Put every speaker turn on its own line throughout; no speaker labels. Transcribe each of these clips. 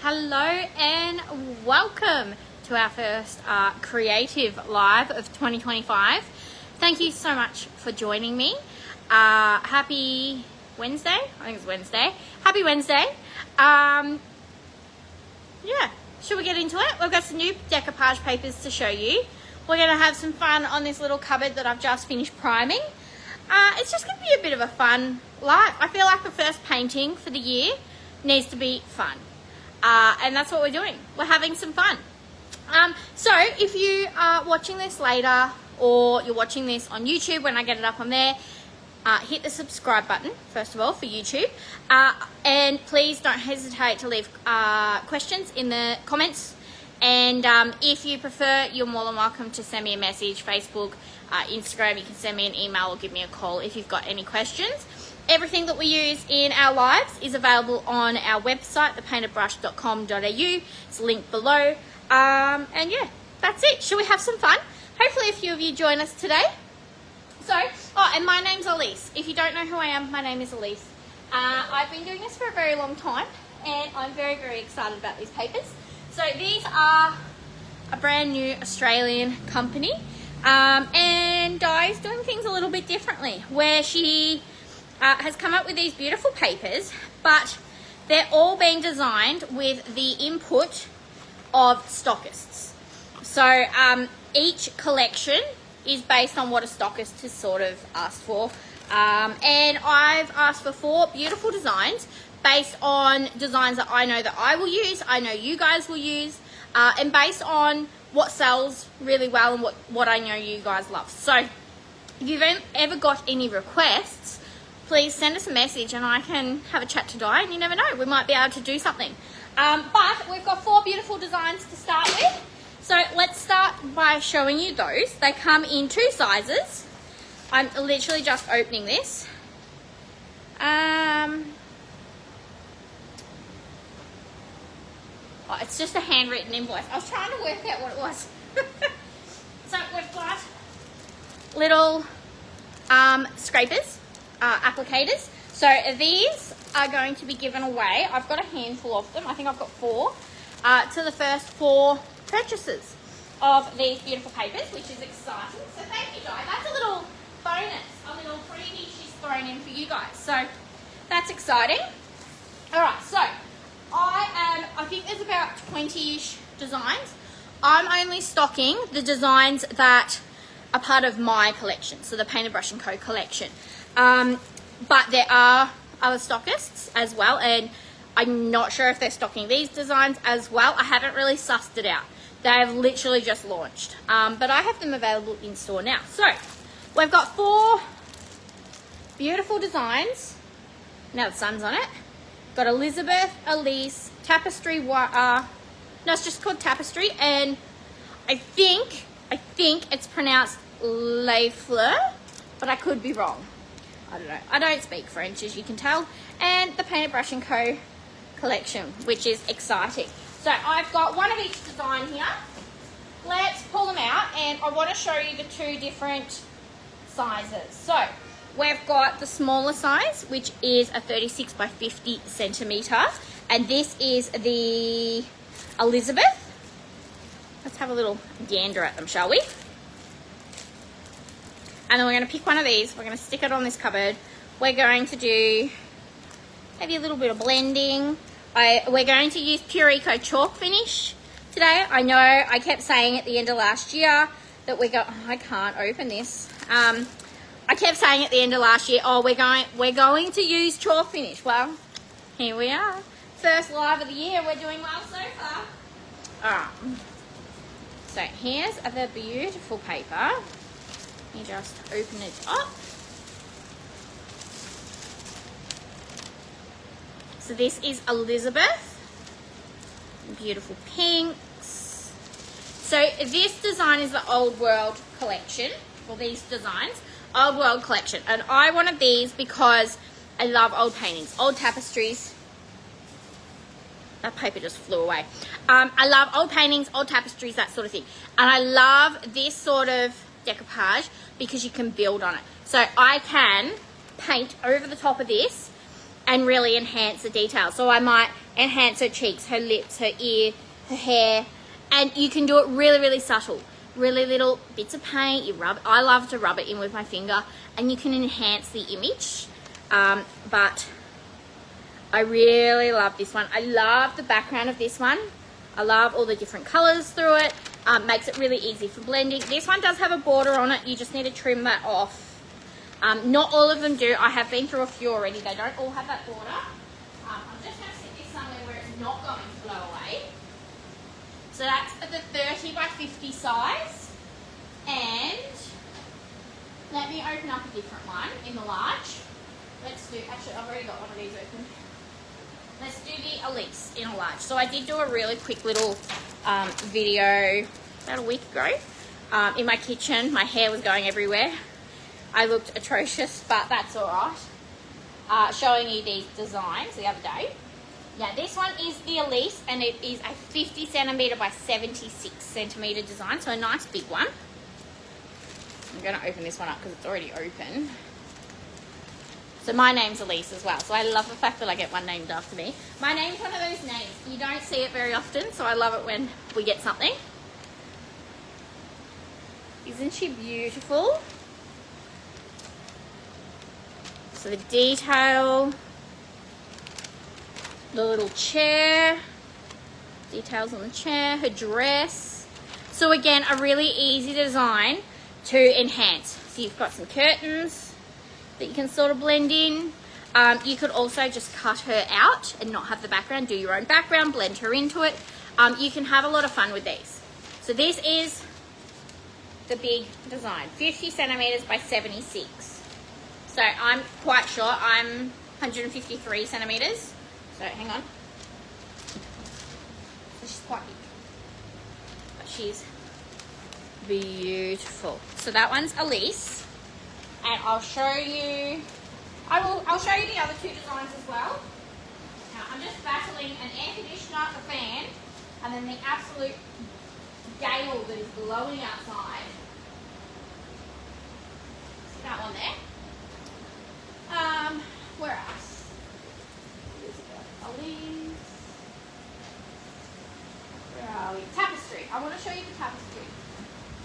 Hello and welcome to our first creative live of 2025. Thank you so much for joining me. Happy Wednesday. I think it's Wednesday. Happy Wednesday. Yeah, should we get into it? We've got some new decoupage papers to show you. We're going to have some fun on this little cupboard that I've just finished priming. It's just going to be a bit of a fun live. I feel like the first painting for the year needs to be fun. And that's what we're doing. We're having some fun. So if you are watching this later or you're watching this on YouTube when I get it up on there, hit the subscribe button, first of all, for YouTube. And please don't hesitate to leave questions in the comments. And if you prefer, you're more than welcome to send me a message, Facebook, Instagram. You can send me an email or give me a call if you've got any questions. Everything that we use in our lives is available on our website, thepaintedbrush.com.au. It's linked below. And yeah, that's it. Shall we have some fun? Hopefully a few of you join us today. And my name's Elise. If you don't know who I am, my name is Elise. I've been doing this for a very long time, and I'm very, very excited about these papers. So these are a brand new Australian company, and Di's doing things a little bit differently, where she has come up with these beautiful papers, but they're all being designed with the input of stockists. So each collection is based on what a stockist has sort of asked for. And I've asked for 4 beautiful designs based on designs that I know that I will use, I know you guys will use, and based on what sells really well and what I know you guys love. So if you've ever got any requests, please send us a message and I can have a chat to Di, and you never know, we might be able to do something. But we've got 4 beautiful designs to start with. So let's start by showing you those. They come in 2 sizes. I'm literally just opening this. It's just a handwritten invoice. I was trying to work out what it was. So we've got little scrapers, applicators. So these are going to be given away. I've got a handful of them. I think I've got 4 to the first 4 purchases of these beautiful papers, which is exciting. So thank you, Di. That's a little bonus, a little freebie she's thrown in for you guys. So that's exciting. All right, so I think there's about 20-ish designs. I'm only stocking the designs that are part of my collection, so the Painted Brush & Co. collection. But there are other stockists as well, and I'm not sure if they're stocking these designs as well. I haven't really sussed it out. They've literally just launched. But I have them available in store now. So we've got 4 beautiful designs. Now the sun's on it. Got Elizabeth, Elise, Tapestry, no, it's just called Tapestry, and I think it's pronounced Le Fleur, but I could be wrong. I don't know. I don't speak French, as you can tell. And the Painted Brush & Co. collection, which is exciting. So I've got one of each design here. Let's pull them out, and I want to show you the 2 different sizes. So we've got the smaller size, which is a 36 by 50 centimeter, and this is the Elizabeth. Let's have a little gander at them, shall we? And then we're going to pick one of these. We're going to stick it on this cupboard. We're going to do maybe a little bit of blending. We're going to use Pure Eco chalk finish today. I know I kept saying at the end of last year that I can't open this. I kept saying at the end of last year, we're going to use chalk finish. Well, here we are. First live of the year. We're doing well so far. All right. So here's the beautiful paper. Let me just open it up. So this is Elizabeth. Beautiful pinks. So this design is the Old World collection. Well, these designs. Old World collection, and I wanted these because I love old paintings, old tapestries. That paper just flew away. I love old paintings, old tapestries, that sort of thing, and I love this sort of decoupage because you can build on it. So I can paint over the top of this and really enhance the detail. So I might enhance her cheeks, her lips, her ear, her hair. And you can do it really, really subtle. Really little bits of paint. You rub. I love to rub it in with my finger, and you can enhance the image. But I really love this one. I love the background of this one. I love all the different colors through it. Makes it really easy for blending. This one does have a border on it. You just need to trim that off. Not all of them do. I have been through a few already. They don't all have that border. I'm just going to sit this somewhere where it's not going to blow away. So that's at the 30 by 50 size. And let me open up a different one in the large. Let's do, actually I've already got one of these open. Let's do the Elise in a large. So I did do a really quick little video about a week ago in my kitchen. My hair was going everywhere. I looked atrocious, but that's all right. Showing you these designs the other day. Yeah, this one is the Elise, and it is a 50 centimeter by 76 centimeter design, so a nice big one. I'm going to open this one up because it's already open. So my name's Elise as well, so I love the fact that I get one named after me. My name's one of those names. You don't see it very often, so I love it when we get something. Isn't she beautiful? So the detail, the little chair, details on the chair, her dress. So again, a really easy design to enhance. So you've got some curtains that you can sort of blend in. You could also just cut her out and not have the background, do your own background, blend her into it. You can have a lot of fun with these. So this is the big design, 50 centimeters by 76. So I'm quite sure I'm 153 centimeters. So hang on. So she's quite big, but she's beautiful. So that one's Elise. And I'll show you, I'll show you the other two designs as well. Now I'm just battling an air conditioner, a fan, and then the absolute gale that is blowing outside. See that one there? Where else? Elise. Where are we? Tapestry. I want to show you the tapestry.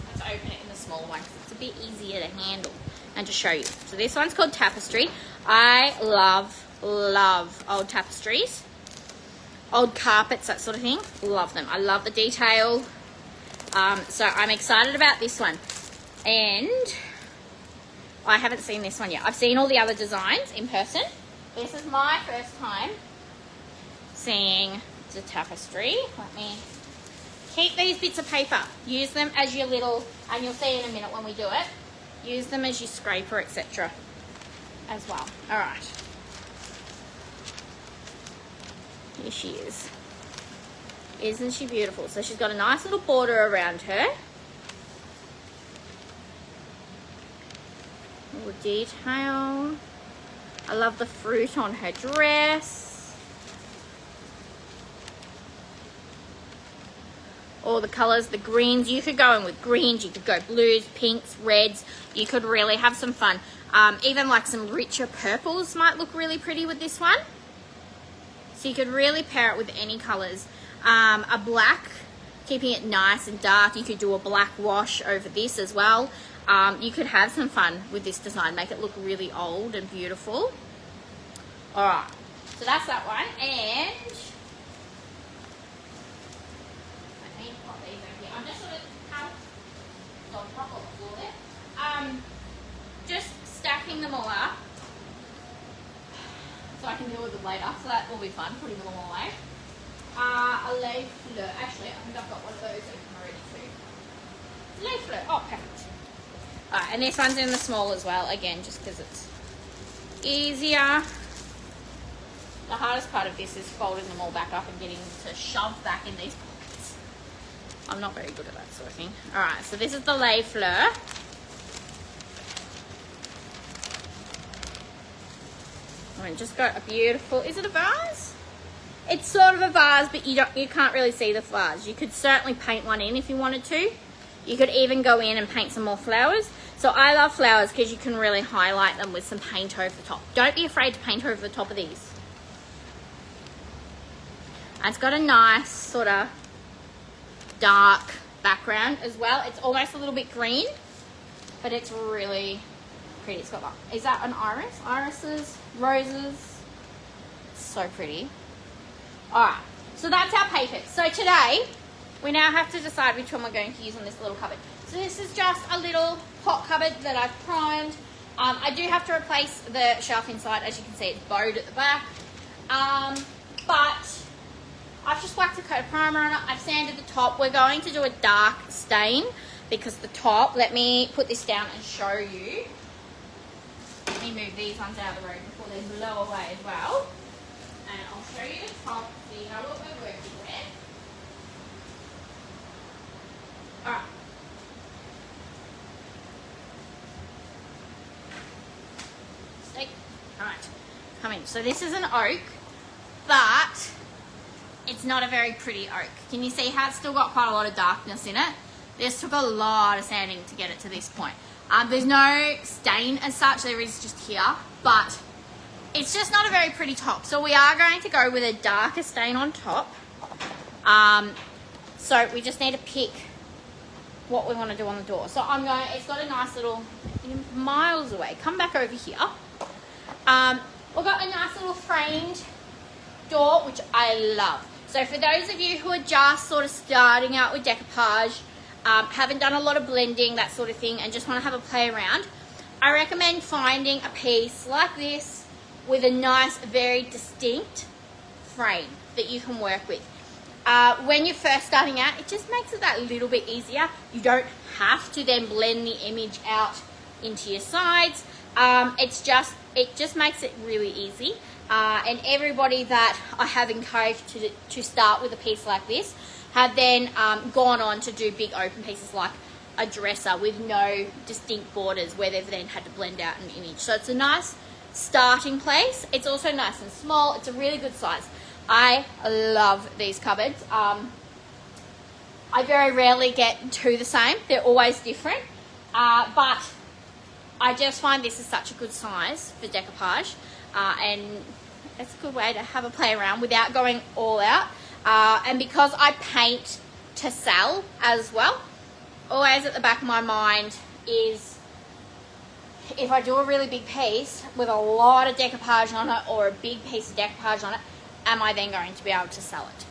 Let's open it in the small one because it's a bit easier to handle and to show you. So this one's called Tapestry. I love old tapestries, old carpets, that sort of thing. Love them. I love the detail. So I'm excited about this one. And I haven't seen this one yet. I've seen all the other designs in person. This is my first time seeing the tapestry. Let me keep these bits of paper. Use them as your little, and you'll see in a minute when we do it, use them as your scraper, etc. as well. All right. Here she is. Isn't she beautiful? So she's got a nice little border around her. Little detail. I love the fruit on her dress. All the colors, the greens. You could go in with greens, you could go blues, pinks, reds. You could really have some fun. Even like some richer purples might look really pretty with this one. So you could really pair it with any colors. A black, keeping it nice and dark. You could do a black wash over this as well. You could have some fun with this design, make it look really old and beautiful. All right, so that's that one. And let me pop these over here. I'm just sort of on top of the floor there. Just stacking them all up so I can deal with them later. So that will be fun, putting them all away. A lay fleur. Actually, I think I've got one of those open already too. Lay fleur. Oh, perfect. Alright, and this one's in the small as well, again, just because it's easier. The hardest part of this is folding them all back up and getting to shove back in these pockets. I'm not very good at that sort of thing. Alright, so this is the lay fleur. And just got a beautiful, is it a vase? It's sort of a vase, but you can't really see the flowers. You could certainly paint one in if you wanted to. You could even go in and paint some more flowers. So I love flowers because you can really highlight them with some paint over the top. Don't be afraid to paint over the top of these. And it's got a nice sort of dark background as well. It's almost a little bit green, but it's really pretty. It's got like, is that an iris? Irises, roses. It's so pretty. All right, so that's our papers. So today, we now have to decide which one we're going to use on this little cupboard. So this is just a little pot cupboard that I've primed. I do have to replace the shelf inside. As you can see, it's bowed at the back. But I've just whacked a coat of primer on it. I've sanded the top. We're going to do a dark stain because the top, let me put this down and show you. Let me move these ones out of the road before they blow away as well. And I'll show you the top so you know what we're working with. Alright. Steak. Alright. Come in. So this is an oak, but it's not a very pretty oak. Can you see how it's still got quite a lot of darkness in it? This took a lot of sanding to get it to this point. There's no stain as such, there is just here, but it's just not a very pretty top. So we are going to go with a darker stain on top. So we just need to pick what we want to do on the door. So I'm going, it's got a nice little, miles away, come back over here. We've got a nice little framed door, which I love. So for those of you who are just sort of starting out with decoupage, haven't done a lot of blending, that sort of thing, and just want to have a play around, I recommend finding a piece like this with a nice, very distinct frame that you can work with. When you're first starting out, it just makes it that little bit easier. You don't have to then blend the image out into your sides. It just makes it really easy. And everybody that I have encouraged to start with a piece like this have then gone on to do big open pieces like a dresser with no distinct borders where they've then had to blend out an image. So it's a nice starting place. It's also nice and small. It's a really good size. I love these cupboards. I very rarely get two the same. They're always different. But I just find this is such a good size for decoupage. And it's a good way to have a play around without going all out. And because I paint to sell as well, always at the back of my mind is if I do a really big piece with a lot of decoupage on it or a big piece of decoupage on it, am I then going to be able to sell it?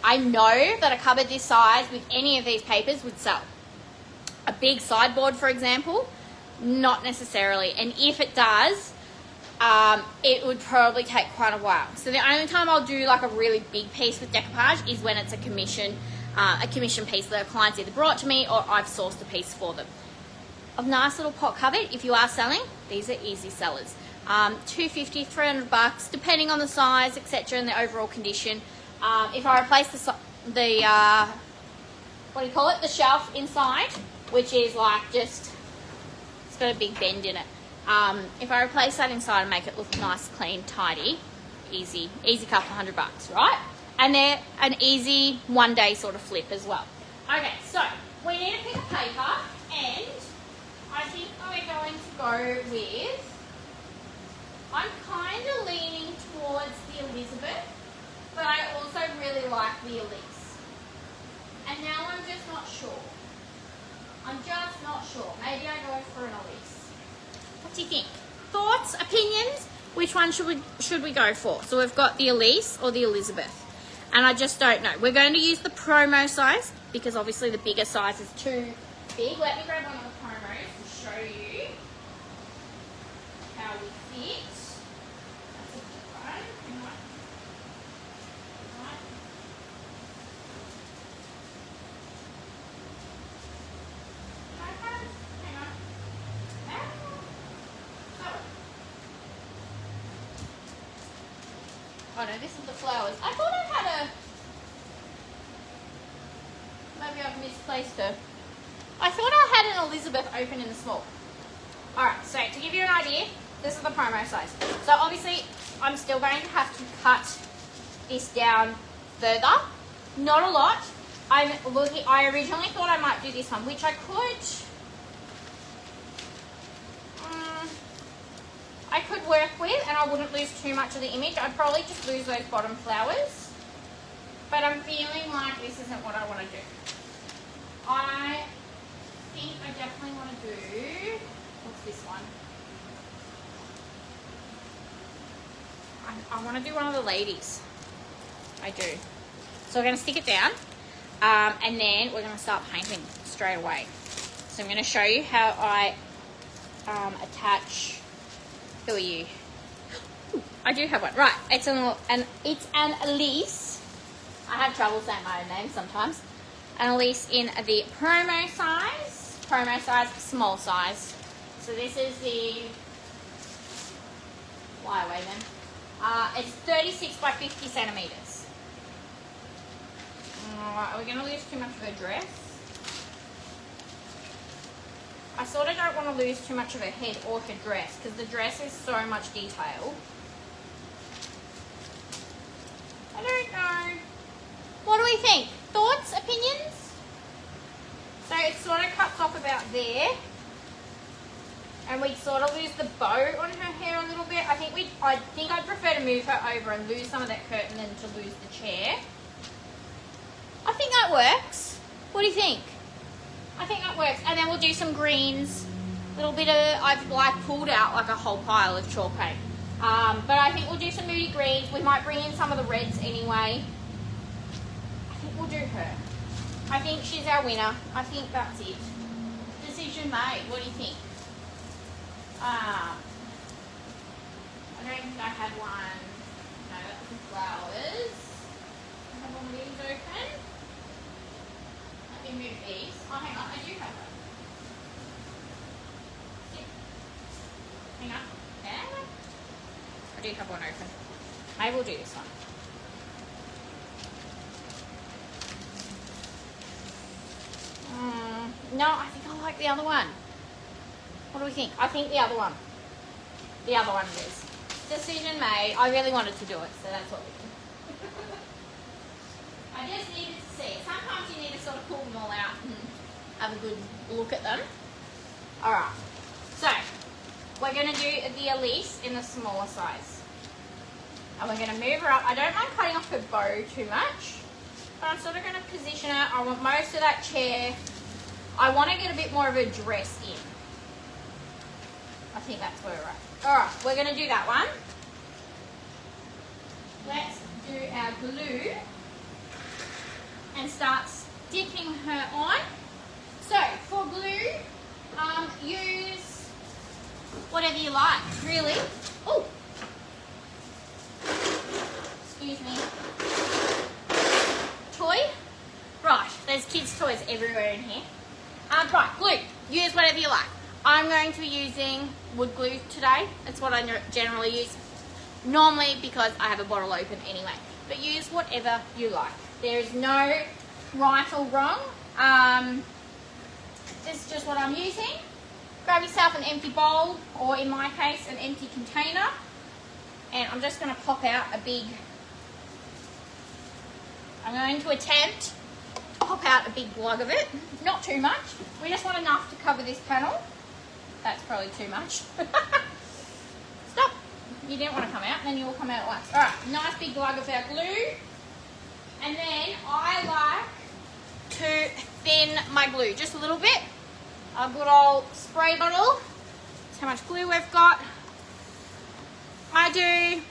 I know that a cupboard this size with any of these papers would sell. A big sideboard, for example, not necessarily. And if it does, it would probably take quite a while. So the only time I'll do like a really big piece with decoupage is when it's a commission piece that a client's either brought to me or I've sourced a piece for them. A nice little pot cupboard, if you are selling, these are easy sellers. $250, $300, depending on the size, etc., and the overall condition. If I replace the what do you call it? The shelf inside, which is like just, it's got a big bend in it. If I replace that inside and make it look nice, clean, tidy, easy couple $100, right? And they're an easy one-day sort of flip as well. Okay, so we need to pick a paper, and I think we're going to go with, I'm kind of leaning towards the Elizabeth, but I also really like the Elise. And now I'm just not sure. Maybe I go for an Elise. What do you think? Thoughts, opinions? Which one should we go for? So we've got the Elise or the Elizabeth. And I just don't know. We're going to use the promo size because obviously the bigger size is too big. Let me grab one of the promos to show you how we fit. That's a good one. Hang on. Right. Hang on. Oh no, this is the flowers. I thought I had a... Maybe I've misplaced her. I thought I had an Elizabeth open in the small. Alright, so to give you an idea, this is the promo size. So obviously, I'm still going to have to cut this down further. Not a lot. I originally thought I might do this one, which I could work with, and I wouldn't lose too much of the image. I'd probably just lose those bottom flowers. feeling like this isn't what I want to do. I think I definitely want to do, what's this one? I want to do one of the ladies. I do. So we're going to stick it down, and then we're going to start painting straight away. So I'm going to show you how I attach. Who are you? Ooh, I do have one. Right, it's an Elise. I have trouble saying my own name sometimes. An Elise in the promo size, small size. So this is the flyaway then. It's 36 by 50 centimeters. Are we going to lose too much of her dress? I sort of don't want to lose too much of her head or her dress because the dress is so much detail. I don't know. What do we think? Thoughts? Opinions? So it sort of cuts off about there. And we sort of lose the bow on her hair a little bit. I think I'd prefer to move her over and lose some of that curtain than to lose the chair. I think that works. What do you think? I think that works. And then we'll do some greens. I've like pulled out like a whole pile of chalk paint. But I think we'll do some moody greens. We might bring in some of the reds anyway. I think we'll do her. I think she's our winner. I think that's it. Decision made. What do you think? I don't think I had one. No, that was the flowers. I have one of these open. Let me move these. Oh, hang on, I do have one. Hang on. Yeah. I do have one open. Maybe we'll do this one. No, I think I like the other one. What do we think? I think the other one. The other one it is. Decision made. I really wanted to do it, so that's what we do. I just needed to see it. Sometimes you need to sort of pull them all out and have a good look at them. Alright. So, we're going to do the Elise in the smaller size. And we're going to move her up. I don't mind cutting off her bow too much. But I'm sort of going to position her. I want most of that chair. I want to get a bit more of a dress in. I think that's where we're at. Alright, we're going to do that one. Let's do our glue and start sticking her on. So, for glue, use whatever you like, really. Oh! Excuse me. Toy. Right, there's kids' toys everywhere in here. Right, glue. Use whatever you like. I'm going to be using wood glue today. That's what I generally use. Normally because I have a bottle open anyway. But use whatever you like. There is no right or wrong. This is just what I'm using. Grab yourself an empty bowl, or in my case, an empty container. And I'm just going to pop out a big... I'm going to attempt to pop out a big glug of it. Not too much. We just want enough to cover this panel. That's probably too much. Stop. You didn't want to come out, and then you will come out at once. Alright, nice big glug of our glue. And then I like to thin my glue just a little bit. A good old spray bottle. That's how much glue we've got. I don't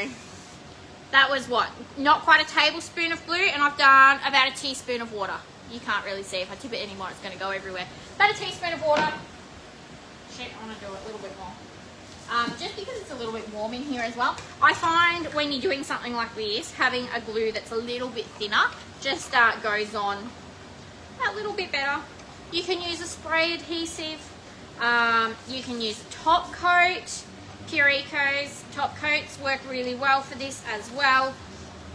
know. That was what? Not quite a tablespoon of glue, and I've done about a teaspoon of water. You can't really see. If I tip it anymore, it's going to go everywhere. About a teaspoon of water. Shit, I want to do it a little bit more. Just because it's a little bit warm in here as well. I find when you're doing something like this, having a glue that's a little bit thinner just goes on a little bit better. You can use a spray adhesive. You can use a top coat. Purico's top coats work really well for this as well.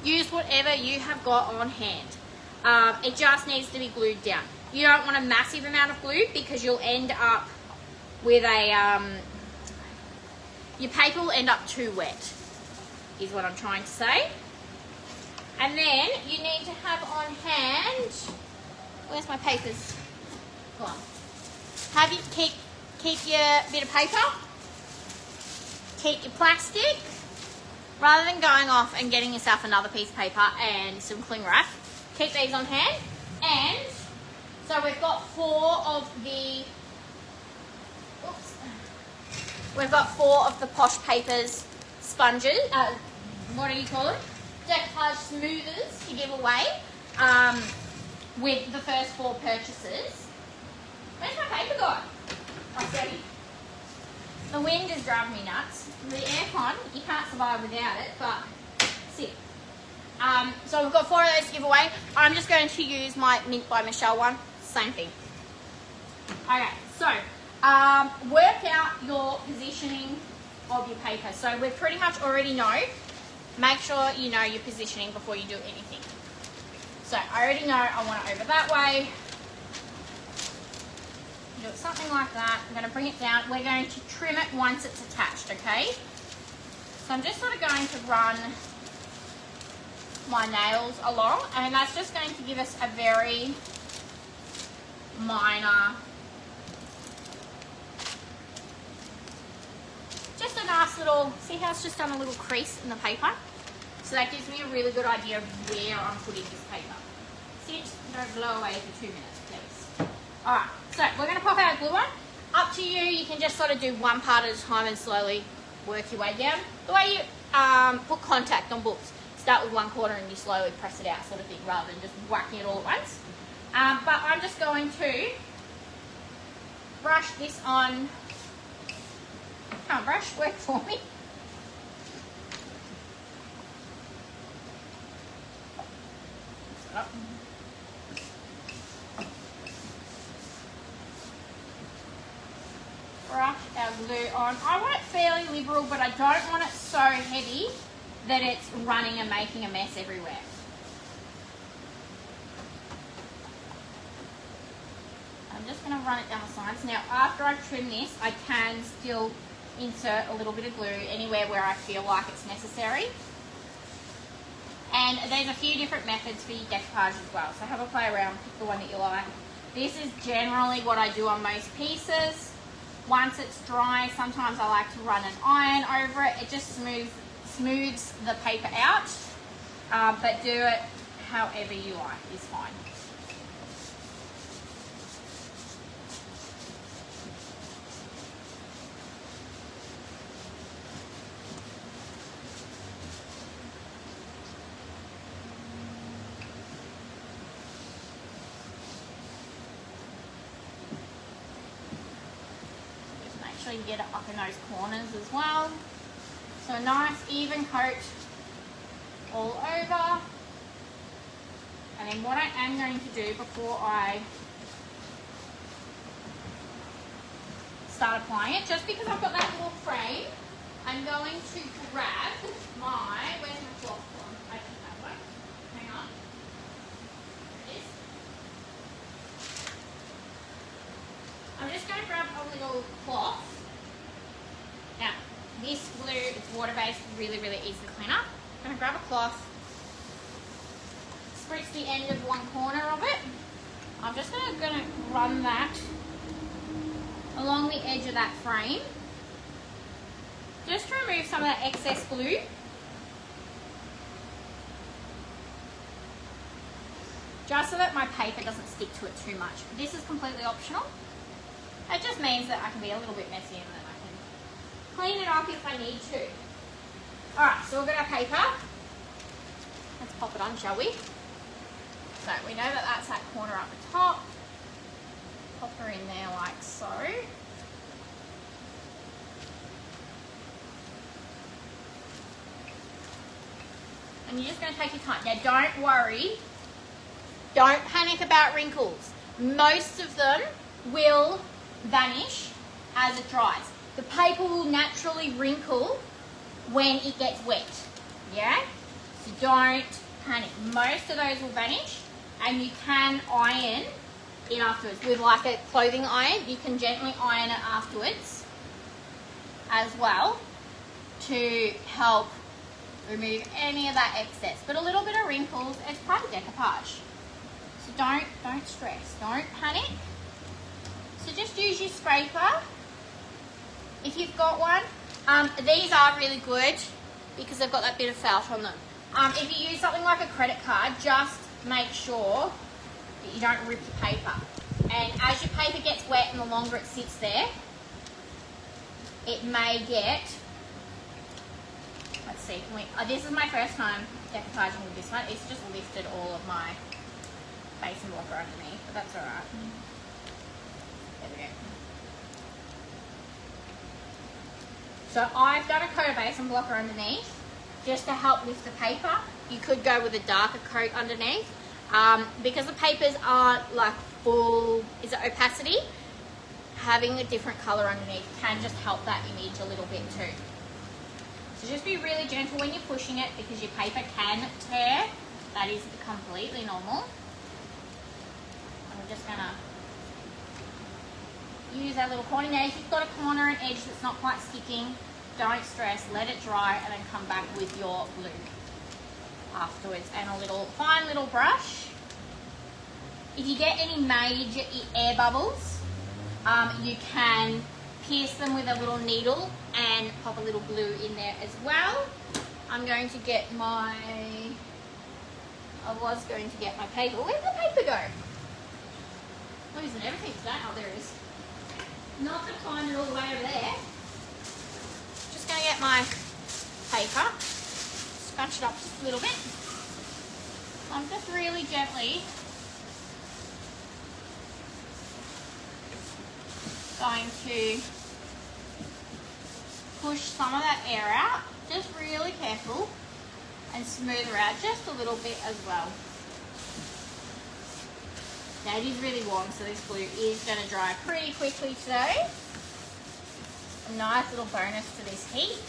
Use whatever you have got on hand. It just needs to be glued down. You don't want a massive amount of glue because you'll end up with a... your paper will end up too wet, is what I'm trying to say. And then you need to have on hand... Where's my papers? Go on. Have you keep your bit of paper. Keep your plastic. rather than going off and getting yourself another piece of paper and some cling wrap, keep these on hand. And so we've got four of the Posh Papers sponges, what do you call it? Decoupage smoothers to give away with the first 4 purchases. Where's my paper gone? Oh, sorry. The wind is driving me nuts. The aircon, you can't survive without it, but sit. So we've got 4 of those to give away. I'm just going to use my Mint by Michelle one. Same thing. Okay, so work out your positioning of your paper. So we pretty much already know. Make sure you know your positioning before you do anything. So I already know I want it over that way. Do it something like that. I'm going to bring it down. We're going to trim it once it's attached, okay? So I'm just sort of going to run my nails along, and that's just going to give us a very minor, just a nice little, see how it's just done a little crease in the paper? So that gives me a really good idea of where I'm putting this paper. Sit, don't blow away for 2 minutes, please. Alright, so we're going to pop our glue on. Up to you, you can just sort of do one part at a time and slowly work your way down. The way you put contact on books. Start with one corner and you slowly press it out sort of thing, rather than just whacking it all at once. But I'm just going to brush this on. Come on, brush, work for me. Brush our glue on. I want it fairly liberal, but I don't want it so heavy that it's running and making a mess everywhere. I'm just going to run it down the sides. Now, after I've trimmed this, I can still insert a little bit of glue anywhere where I feel like it's necessary. And there's a few different methods for your decoupage as well. So have a play around, pick the one that you like. This is generally what I do on most pieces. Once it's dry, sometimes I like to run an iron over it. It just smooths the paper out. But do it however you like is fine. You get it up in those corners as well. So a nice even coat all over. And then what I am going to do before I start applying it, just because I've got that little frame, I'm going to grab my, where's my cloth from? I think that one. Hang on. There it is. I'm just going to grab a little cloth. Now, this glue is water-based, really easy to clean up. I'm going to grab a cloth, spritz the end of one corner of it. I'm just going to run that along the edge of that frame, just to remove some of that excess glue. Just so that my paper doesn't stick to it too much. This is completely optional. It just means that I can be a little bit messy and that I can clean it up if I need to. Alright, so we've got our paper. Let's pop it on, shall we? So we know that that's that corner up the top. Pop her in there like so. And you're just going to take your time. Now don't worry. Don't panic about wrinkles. Most of them will vanish as it dries. The paper will naturally wrinkle when it gets wet, yeah? So don't panic. Most of those will vanish, and you can iron it afterwards. With like a clothing iron, you can gently iron it afterwards as well to help remove any of that excess. But a little bit of wrinkles, it's part of decoupage. So don't stress, don't panic. So just use your scraper if you've got one. These are really good because they've got that bit of felt on them. If you use something like a credit card, just make sure that you don't rip your paper. And as your paper gets wet and the longer it sits there, it may get, let's see, this is my first time decoupaging with this one. It's just lifted all of my basin blocker underneath, but that's alright. There we go. So I've done a coat of basin blocker underneath just to help lift the paper. You could go with a darker coat underneath. Because the papers aren't like full, is it opacity? Having a different colour underneath can just help that image a little bit too. So just be really gentle when you're pushing it because your paper can tear. That is completely normal. I'm just gonna use that little corner. Now if you've got a corner and edge that's not quite sticking, don't stress, let it dry and then come back with your glue afterwards, and a little fine little brush. If you get any major air bubbles, you can pierce them with a little needle and pop a little glue in there as well. I'm going to get my, I was going to get my paper. Where'd the paper go? Losing everything today. Oh, there it is. Not going to find it all the way over there. Just going to get my paper, scrunch it up just a little bit. I'm just really gently going to push some of that air out, just really careful, and smooth her out just a little bit as well. Now it is really warm, so this glue is going to dry pretty quickly today. A nice little bonus to this heat.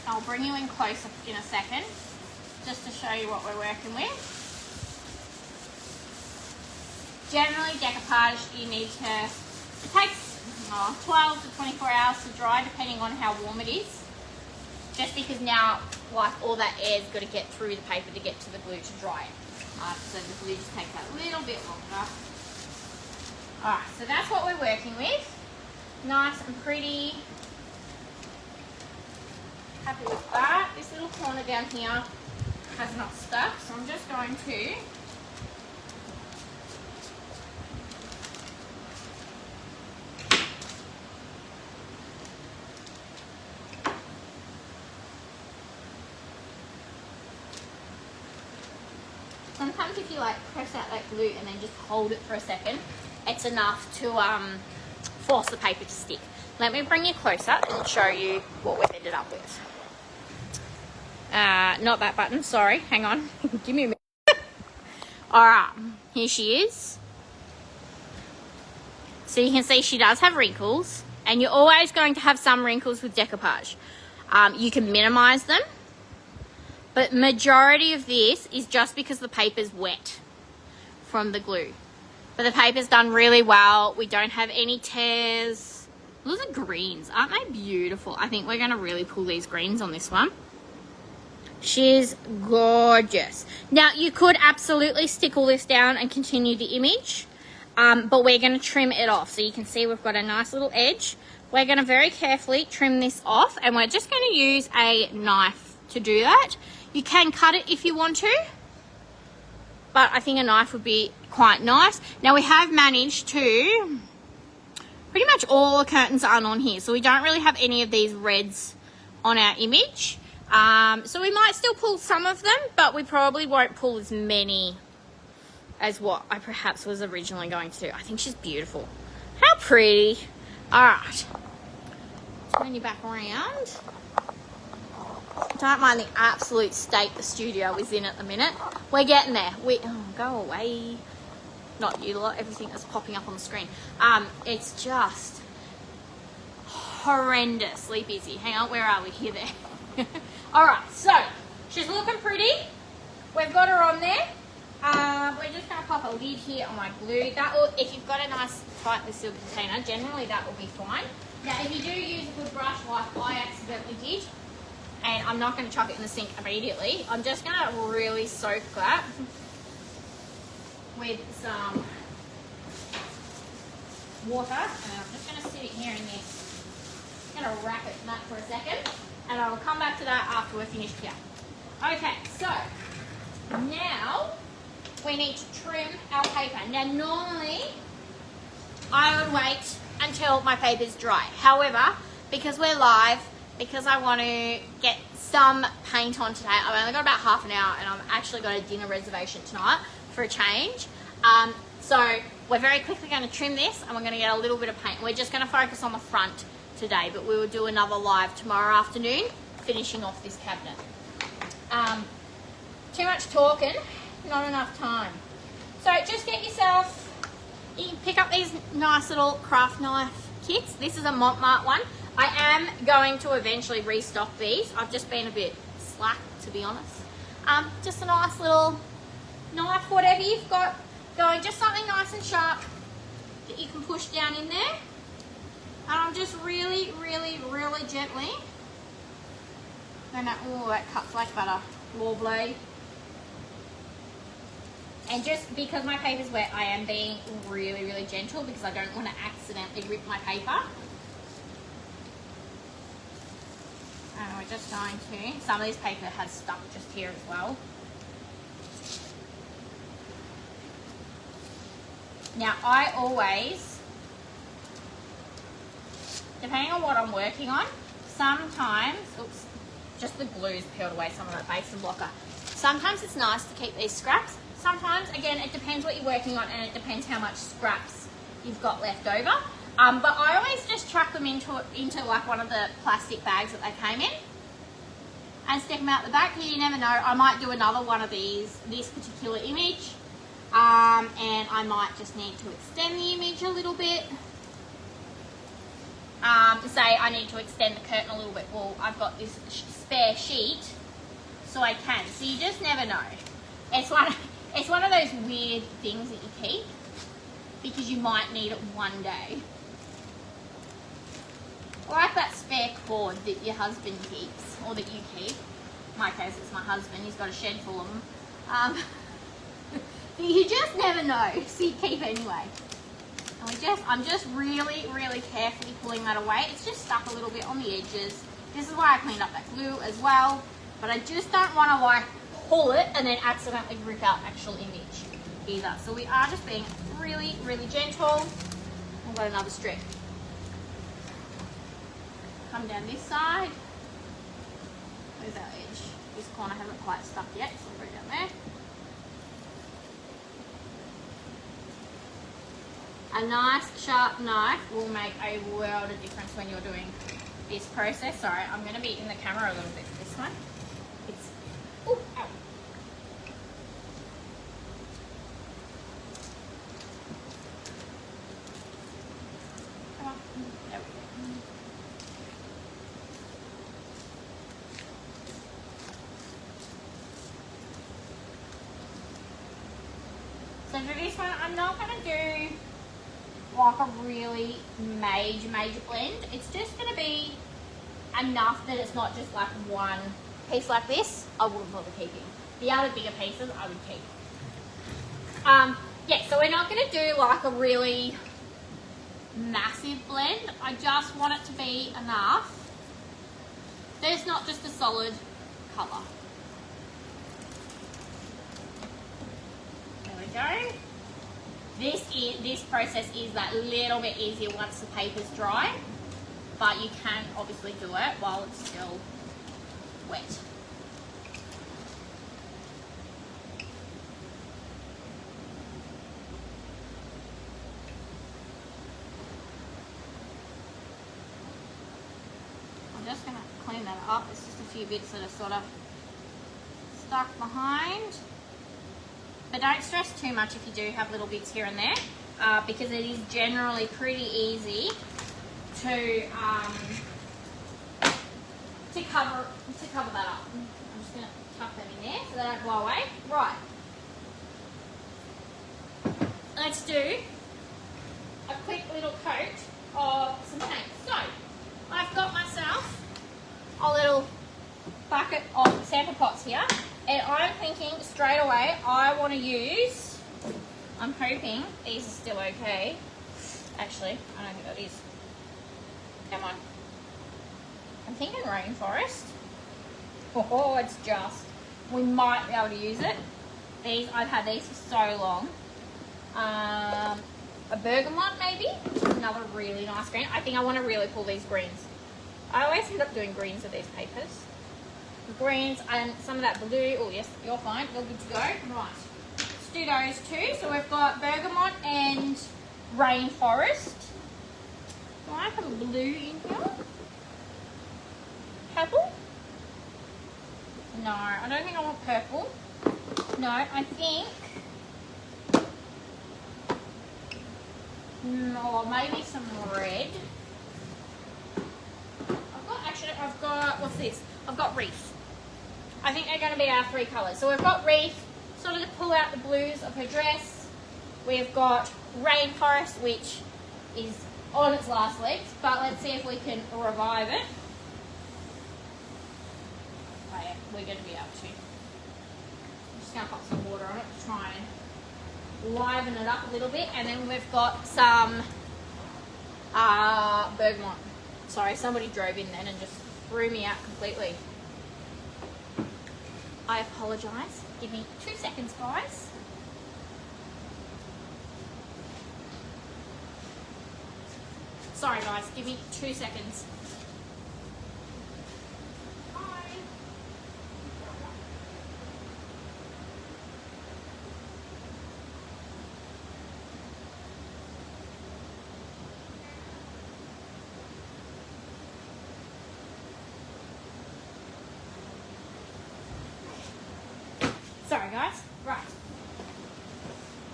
I'll bring you in closer in a second, just to show you what we're working with. Generally, decoupage, you need to, it takes 12 to 24 hours to dry, depending on how warm it is. Just because now, like, all that air's got to get through the paper to get to the glue to dry it. So the glue just takes that little bit longer. Alright, so that's what we're working with. Nice and pretty. Happy with that. This little corner down here has not stuck, so I'm just going to sometimes if you like press out that glue and then just hold it for a second, it's enough to force the paper to stick. Let me bring you closer and show you what we've ended up with. Not that button, sorry, hang on. Give me a minute. Alright, here she is. So you can see she does have wrinkles, and you're always going to have some wrinkles with decoupage. You can minimize them, but majority of this is just because the paper's wet from the glue. But the paper's done really well. We don't have any tears. Those are greens, aren't they beautiful? I think we're gonna really pull these greens on this one. She's gorgeous. Now you could absolutely stick all this down and continue the image, but we're gonna trim it off. So you can see we've got a nice little edge. We're gonna very carefully trim this off, and we're just gonna use a knife to do that. You can cut it if you want to, but I think a knife would be quite nice. Now we have managed to, pretty much all the curtains aren't on here, so we don't really have any of these reds on our image. So we might still pull some of them, but we probably won't pull as many as what I perhaps was originally going to do. I think she's beautiful. How pretty. Alright, turn you back around. Don't mind the absolute state the studio is in at the minute. We're getting there. Go away. Not you lot, everything that's popping up on the screen. It's just horrendously busy. Hang on, where are we? Here, there. Alright, so she's looking pretty. We've got her on there. We're just going to pop a lid here on my glue. That will, if you've got a nice tightly sealed container, generally that will be fine. Now if you do use a good brush like I accidentally did, and I'm not going to chuck it in the sink immediately, I'm just going to really soak that with some water, and I'm just going to sit it here in this. I'm going to wrap it in that for a second, and I'll come back to that after we're finished here. Okay, so now we need to trim our paper. Now normally I would wait until my paper's dry. However, because we're live, because I want to get some paint on today, I've only got about half an hour and I've actually got a dinner reservation tonight for a change. So we're very quickly going to trim this and we're going to get a little bit of paint. We're just going to focus on the front today, but we will do another live tomorrow afternoon, finishing off this cabinet. Too much talking, not enough time. So just get yourself, you can pick up these nice little craft knife kits. This is a Montmart one. I am going to eventually restock these. I've just been a bit slack, to be honest. Just a nice little knife, whatever you've got going, just something nice and sharp that you can push down in there. And I'm just really, really, really gently. Oh, that cuts like butter. War blade. And just because my paper's wet, I am being really, really gentle because I don't want to accidentally rip my paper. And we're just going to, some of this paper has stuck just here as well. Now I always, depending on what I'm working on, sometimes, oops, just the glue's peeled away some of that basin blocker. Sometimes it's nice to keep these scraps. Sometimes, again, it depends what you're working on and it depends how much scraps you've got left over. But I always just chuck them into like one of the plastic bags that they came in and stick them out the back. You never know, I might do another one of these, this particular image, and I might just need to extend the image a little bit. Say I need to extend the curtain a little bit. Well, I've got this spare sheet, so I can. So you just never know. It's one of those weird things that you keep because you might need it one day. Like that spare cord that your husband keeps, or that you keep. In my case, it's my husband. He's got a shed full of them. You just never know, so you keep anyway. And I'm just really, really carefully pulling that away. It's just stuck a little bit on the edges. This is why I cleaned up that glue as well. But I just don't want to like pull it and then accidentally rip out actual image either. So we are just being really, really gentle. I've got another strip. Come down this side. Where's our edge? This corner hasn't quite stuck yet, so I'll put it down there. A nice sharp knife will make a world of difference when you're doing this process. Sorry, I'm going to be in the camera a little bit for this one. It's, ooh, ow. Come on, there we go. So for this one, I'm not going to do like a really major blend. It's just going to be enough that it's not just like one piece like this. I wouldn't bother keeping. The other bigger pieces I would keep. Yeah, so we're not going to do like a really massive blend. I just want it to be enough that it's not just a solid colour. There we go. This process is that little bit easier once the paper's dry, but you can obviously do it while it's still wet. I'm just going to clean that up. It's just a few bits that are sort of stuck behind. But don't stress too much if you do have little bits here and there, because it is generally pretty easy to cover that up. I'm just going to tuck them in there so they don't blow away. Right. Let's do a quick little coat of some paint. So I've got myself a little bucket of sample pots here. And I'm thinking straight away, I want to use, I'm hoping these are still okay, Actually, I don't think that is. Come on. I'm thinking rainforest. Oh, it's just. We might be able to use it. These, I've had these for so long. A bergamot maybe. Another really nice green. I think I want to really pull these greens. I always end up doing greens with these papers. The greens and some of that blue. Oh yes, you're fine. You're good to go. Right. Let's do those two. So we've got bergamot and rainforest. Do I have a blue in here? Purple? No, I don't think I want purple. No, I think... No, maybe some red. I've got, what's this? I've got reef. I think they're going to be our three colours. So we've got reef, sort of to pull out the blues of her dress. We've got rainforest, which is on its last legs, but let's see if we can revive it. Oh yeah, we're going to be able to. I'm just going to pop some water on it to try and liven it up a little bit. And then we've got some bergamot. Sorry, somebody drove in then and just threw me out completely. I apologise. Give me 2 seconds, guys. Sorry, guys. Give me 2 seconds. Bye. Sorry, guys. Right.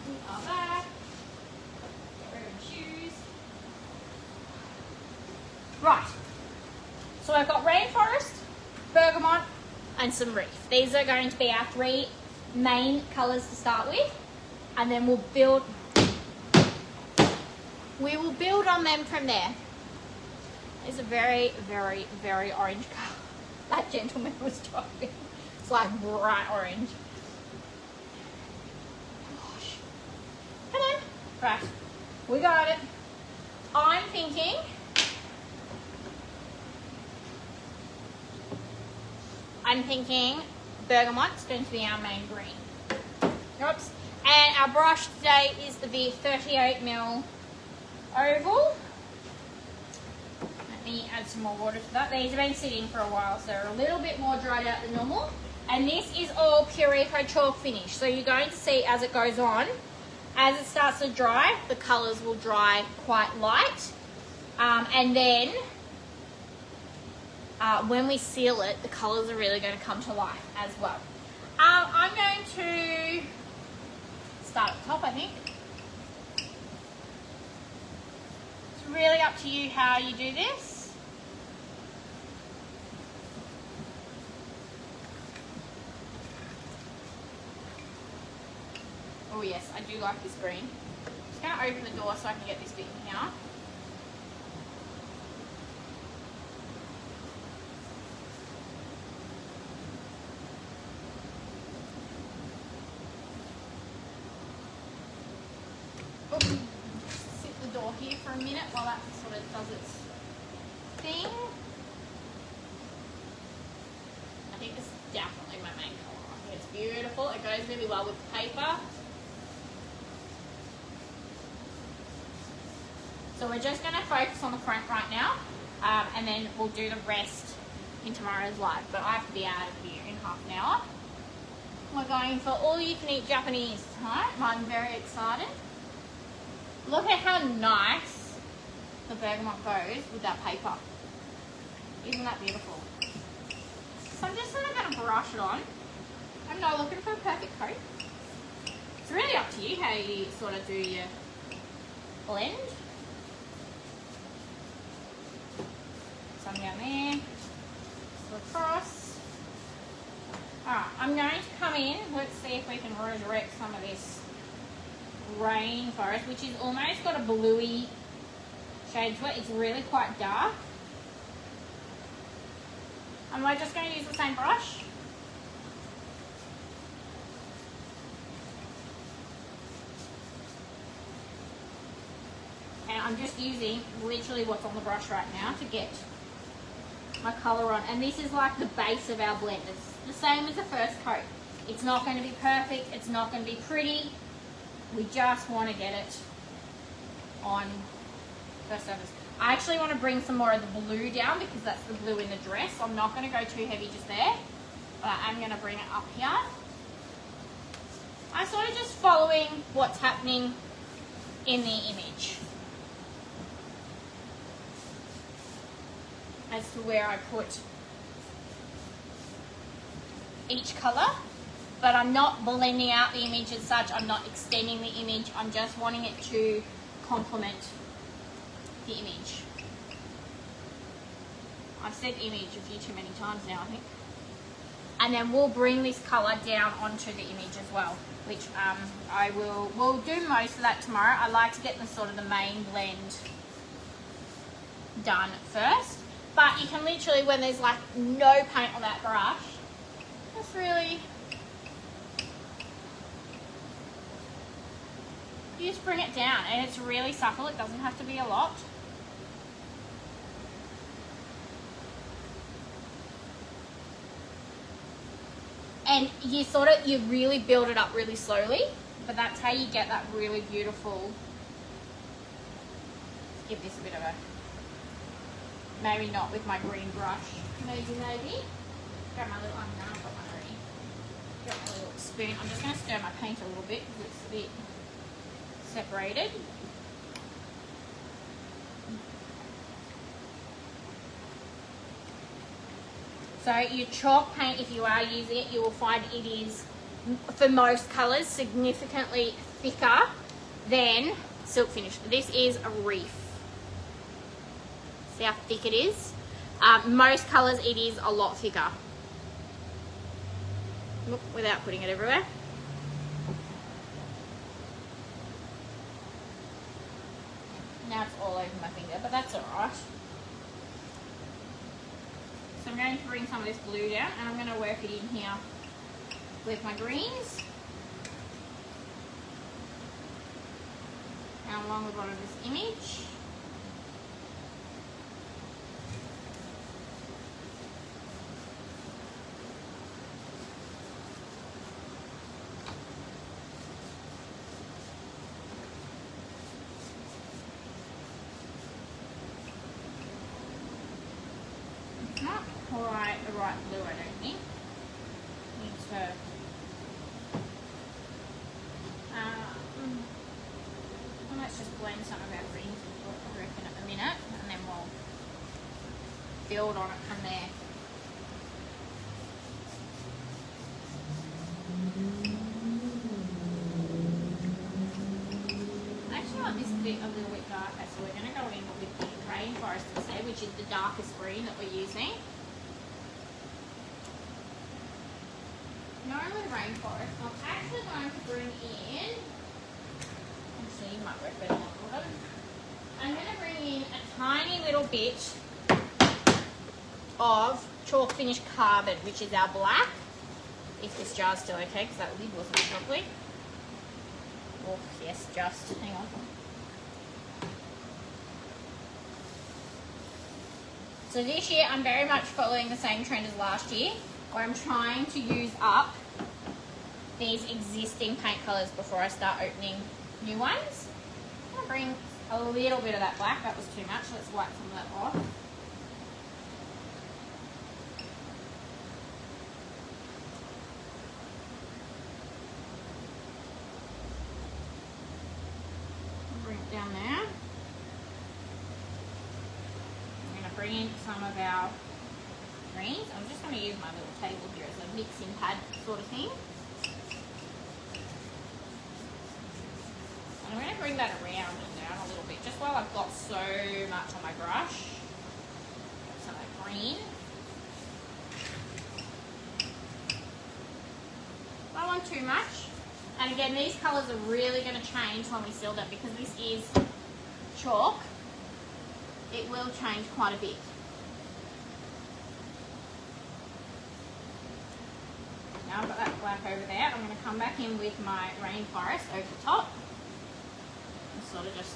We are back. Get rid of the shoes. Right. So I've got rainforest, bergamot, and some reef. These are going to be our three main colours to start with, and then we'll build. We will build on them from there. It's a very, very, very orange colour. That gentleman was driving. It's like bright orange. Hello. Right, we got it. I'm thinking bergamot's going to be our main green. Oops. And our brush today is the 38mm oval. Let me add some more water to that. These have been sitting for a while, so they're a little bit more dried out than normal. And this is all Pure Eco chalk finish. So you're going to see as it goes on, as it starts to dry, the colours will dry quite light. And then when we seal it, the colours are really going to come to life as well. I'm going to start at the top, I think. It's really up to you how you do this. Oh yes, I do like this green. Just going to open the door so I can get this bit in here. Sit the door here for a minute while that sort of does its thing. I think this is definitely my main colour. I think it's beautiful. It goes really well with the paper. So we're just going to focus on the front right now, and then we'll do the rest in tomorrow's live. But I have to be out of here in half an hour. We're going for all you can eat Japanese tonight. I'm very excited. Look at how nice the bergamot goes with that paper. Isn't that beautiful? So I'm just sort of going to brush it on. I'm not looking for a perfect coat. It's really up to you how you sort of do your blend. Some down there, so across. Alright, I'm going to come in. Let's see if we can resurrect some of this rainforest, which is almost got a bluey shade to it. It's really quite dark. And we're just going to use the same brush. And I'm just using literally what's on the brush right now to get my colour on. And this is like the base of our blend. It's the same as the first coat. It's not going to be perfect. It's not going to be pretty. We just want to get it on first surface. I actually want to bring some more of the blue down because that's the blue in the dress. So I'm not going to go too heavy just there, but I'm going to bring it up here. I'm sort of just following what's happening in the image as to where I put each colour, but I'm not blending out the image as such. I'm not extending the image. I'm just wanting it to complement the image. I've said image a few too many times now, I think. And then we'll bring this colour down onto the image as well, which we'll do most of that tomorrow. I like to get the sort of the main blend done first, but you can literally, when there's like no paint on that brush, just really, you just bring it down, and it's really subtle. It doesn't have to be a lot. And you really build it up really slowly, but that's how you get that really beautiful. Let's give this a bit of a, maybe not with my green brush, maybe. Grab my little, no, I've got one already. Grab my little spoon. I'm just going to stir my paint a little bit because it's a bit separated. So your chalk paint, if you are using it, you will find it is, for most colours, significantly thicker than silk finish. This is a reef. See how thick it is? Most colours, it is a lot thicker. Look, without putting it everywhere. Now it's all over my finger, but that's alright. So I'm going to bring some of this blue down, and I'm going to work it in here with my greens. And along the bottom of this image. Not quite the right blue, I don't think. Need to let's just blend some of our greens, I reckon, at the minute, and then we'll build on it from there. I actually want this bit a little bit darker, so we're going to go in with the rainforest instead, which is the darkest green that we're using. Normally rainforest, I'm actually going to bring in, actually you might work better on the bottom. I'm going to bring in a tiny little bit of chalk finish carbon, which is our black, if this jar's still okay, because that lid wasn't properly. Oh yes, just hang on. So this year I'm very much following the same trend as last year, where I'm trying to use up these existing paint colours before I start opening new ones. I'm going to bring a little bit of that black. That was too much. Let's wipe some of that off. Bring it down there. I'm going to bring in some of our greens. I'm just going to use my little table here as a mixing pad sort of thing. And I'm going to bring that around and down a little bit, just while I've got so much on my brush. Got some of that green. I don't want too much. And again, these colours are really going to change when we seal them, because this is chalk. It will change quite a bit. Now I've got that black over there. I'm going to come back in with my rainforest over the top. And sort of just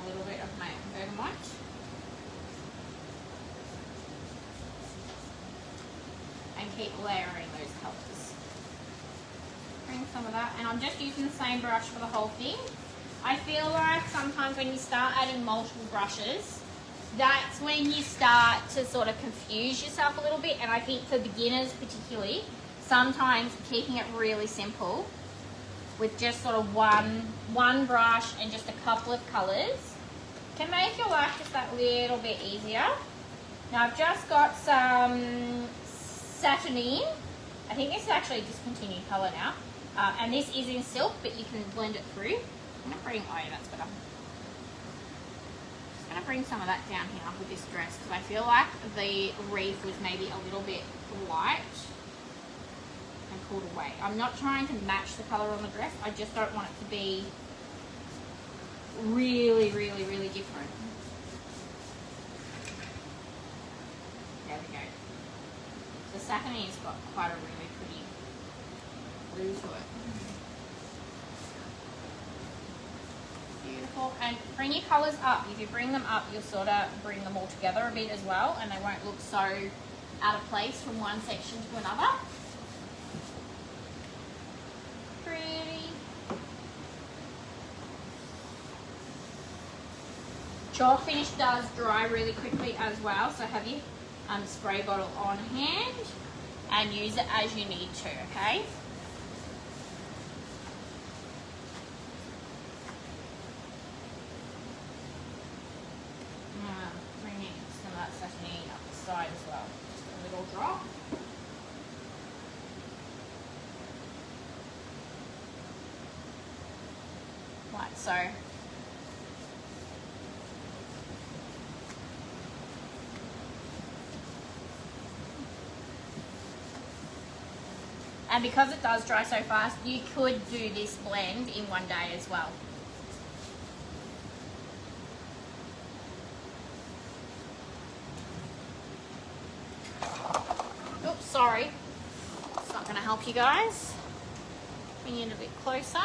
a little bit of my bergamot. And keep layering those colours. Bring some of that, and I'm just using the same brush for the whole thing. I feel like sometimes when you start adding multiple brushes, that's when you start to sort of confuse yourself a little bit, and I think for beginners particularly, sometimes keeping it really simple with just sort of one brush and just a couple of colours can make your life just that little bit easier. Now I've just got some Saturnine. I think this is actually a discontinued colour now. And this is in silk, but you can blend it through. I'm going to bring, oh yeah, that's better. Just going to bring some of that down here with this dress because I feel like the wreath was maybe a little bit light and pulled away. I'm not trying to match the colour on the dress. I just don't want it to be really, really, really different. There we go. The Saturnine has got quite a really pretty blue to it. Beautiful. And bring your colours up. If you bring them up, you'll sort of bring them all together a bit as well, and they won't look so out of place from one section to another. Pretty. Chalk finish does dry really quickly as well, so have your spray bottle on hand and use it as you need to, okay? Bringing some of that Saturnine up the side as well, just a little drop. Like so. And because it does dry so fast, you could do this blend in one day as well. Oops, sorry. It's not going to help you guys. Bring it a bit closer.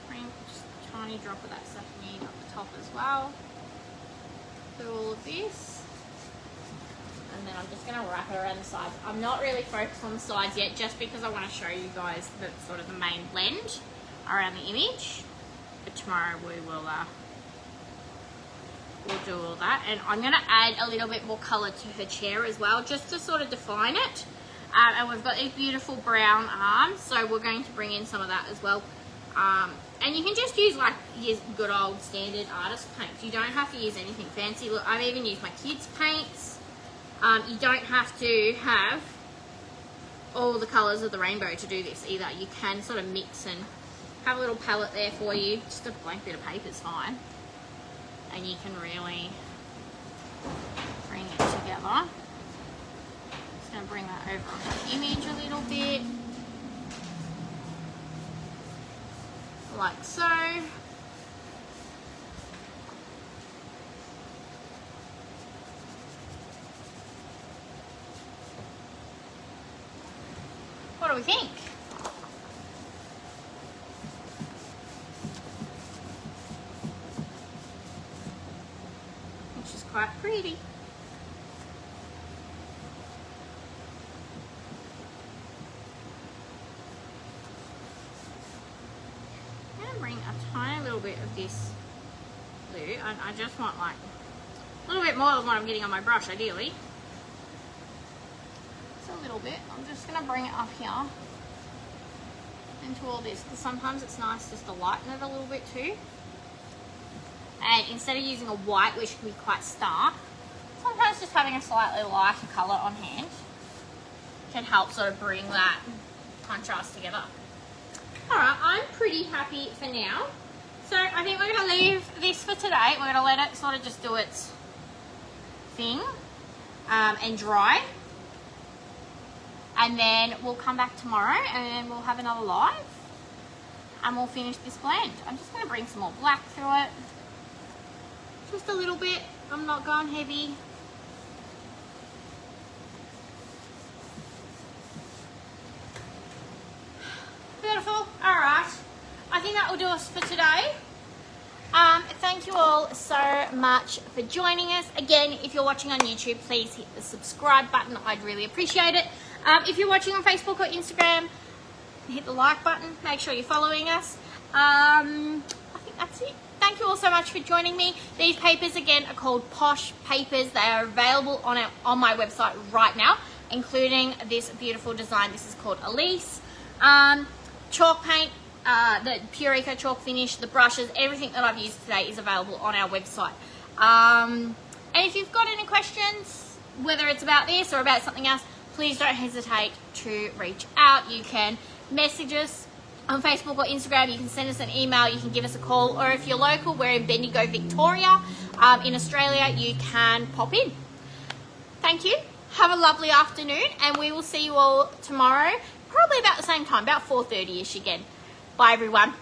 Bring just a tiny drop of that Saturnine up the top as well. Do all of this. And then I'm just going to wrap it around the sides. I'm not really focused on the sides yet, just because I want to show you guys the sort of the main blend around the image. But tomorrow we will we'll do all that. And I'm going to add a little bit more colour to her chair as well, just to sort of define it. And we've got these beautiful brown arms, so we're going to bring in some of that as well. And you can just use like your good old standard artist paints. You don't have to use anything fancy. Look, I've even used my kids' paints. You don't have to have all the colours of the rainbow to do this either. You can sort of mix and have a little palette there for you. Just a blank bit of paper is fine. And you can really bring it together. Just going to bring that over on the image a little bit. Like so. What do we think? Which is quite pretty. Bring a tiny little bit of this blue, and I just want like a little bit more than what I'm getting on my brush ideally. Just a little bit. I'm just going to bring it up here into all this, because sometimes it's nice just to lighten it a little bit too. And instead of using a white, which can be quite stark, sometimes just having a slightly lighter colour on hand can help sort of bring that contrast together. Alright, I'm pretty happy for now. So I think we're going to leave this for today. We're going to let it sort of just do its thing and dry. And then we'll come back tomorrow and we'll have another live. and we'll finish this blend. I'm just going to bring some more black through it. Just a little bit. I'm not going heavy. Beautiful. All right. I think that will do us for today. Thank you all so much for joining us. Again, if you're watching on YouTube, please hit the subscribe button. I'd really appreciate it. If you're watching on Facebook or Instagram, hit the like button. Make sure you're following us. I think that's it. Thank you all so much for joining me. These papers, again, are called Posh Papers. They are available on my website right now, including this beautiful design. This is called Elise. Chalk paint, the Pure Eco chalk finish, the brushes, everything that I've used today is available on our website. And if you've got any questions, whether it's about this or about something else, please don't hesitate to reach out. You can message us on Facebook or Instagram. You can send us an email. You can give us a call. Or if you're local, we're in Bendigo, Victoria. In Australia, you can pop in. Thank you. Have a lovely afternoon, and we will see you all tomorrow, probably about the same time, about 4:30ish again. Bye, everyone.